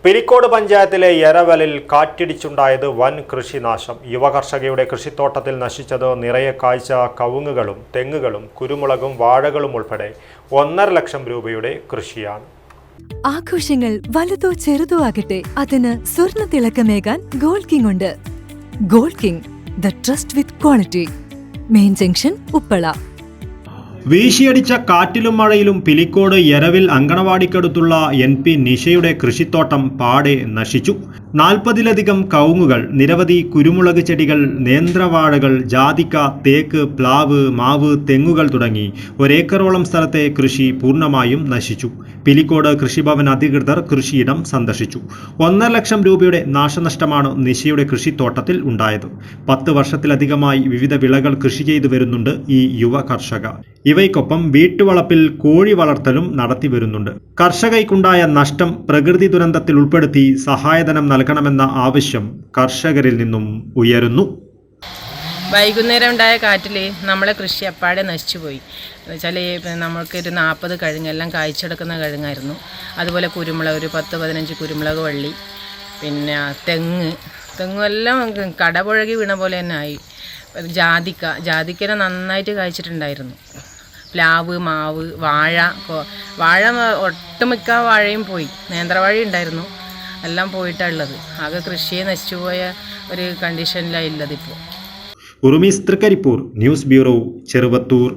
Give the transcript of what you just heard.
പിലിക്കോട് പഞ്ചായത്തിലെ എരവലിൽ കാറ്റിടിച്ചുണ്ടായത് വൻ കൃഷിനാശം. യുവകർഷകയുടെ കൃഷിത്തോട്ടത്തിൽ നശിച്ചത് നിറയെ കായ്ച്ച കവുങ്ങുകളും തെങ്ങുകളും കുരുമുളകും വാഴകളും ഉൾപ്പെടെ 1.5 ലക്ഷം രൂപയുടെ കൃഷിയാണ്. ആഘോഷങ്ങൾ വലുതോ ചെറുതോ ആകട്ടെ, അതിന് സ്വർണ്ണ തിളക്കമേകാൻ ഗോൾഡ് കിങ് ഉണ്ട്. Gold king, the trust with quality. Main junction, Uppala. വീശിയടിച്ച കാറ്റിലും മഴയിലും പിലിക്കോട് എരവിൽ അങ്കണവാടിക്കടുത്തുള്ള NP നിഷയുടെ കൃഷിത്തോട്ടം പാടെ നശിച്ചു. 40-ലധികം കവുങ്ങുകൾ, നിരവധി കുരുമുളക് ചെടികൾ, നേന്ത്രവാഴകൾ, ജാതിക്ക, തേക്ക്, പ്ലാവ്, മാവ്, തെങ്ങുകൾ തുടങ്ങി 1 ഏക്കറോളം സ്ഥലത്തെ കൃഷി പൂർണ്ണമായും നശിച്ചു. പിലിക്കോട് കൃഷിഭവൻ അധികൃതർ കൃഷിയിടം സന്ദർശിച്ചു. 1.5 ലക്ഷം രൂപയുടെ നാശനഷ്ടമാണ് നിഷയുടെ കൃഷിത്തോട്ടത്തിൽ ഉണ്ടായത്. 10 വർഷത്തിലധികമായി വിവിധ വിളകൾ കൃഷി ചെയ്തു വരുന്നുണ്ട് ഈ യുവ കർഷക. ഇവയ്ക്കൊപ്പം വീട്ടുവളപ്പിൽ കോഴി വളർത്തലും നടത്തി വരുന്നുണ്ട്. കർഷകയ്ക്കുണ്ടായ നഷ്ടം പ്രകൃതി ദുരന്തത്തിൽ ഉൾപ്പെടുത്തി സഹായധനം നൽകണമെന്ന ആവശ്യം കർഷകരിൽ നിന്നും ഉയരുന്നു. വൈകുന്നേരം ഉണ്ടായ കാറ്റിൽ നമ്മളെ കൃഷി അപ്പാടെ നശിച്ചുപോയി. എന്നുവെച്ചാൽ നമ്മൾക്കൊരു 40 കഴുങ്ങെല്ലാം കായ്ച്ചെടുക്കുന്ന കഴുങ്ങായിരുന്നു. അതുപോലെ കുരുമുളക്, ഒരു 10-15 കുരുമുളക് വള്ളി, പിന്നെ തെങ്ങെല്ലാം കടപുഴകി വീണ പോലെ തന്നെ ആയി. ജാതിക്കനെ നന്നായിട്ട് കായ്ച്ചിട്ടുണ്ടായിരുന്നു. പ്ലാവ്, മാവ്, വാഴ ഒട്ടുമിക്ക വാഴയും പോയി. നേന്ത്രവാഴ ഉണ്ടായിരുന്നു, എല്ലാം പോയിട്ടുള്ളത്. ആകെ കൃഷിയെ നശിച്ചു പോയ ഒരു കണ്ടീഷനിലാണ് ഉള്ളത് ഇപ്പോൾ. ഉറുമീസ് തൃക്കരിപ്പൂർ, ന്യൂസ് ബ്യൂറോ, ചെറുവത്തൂർ.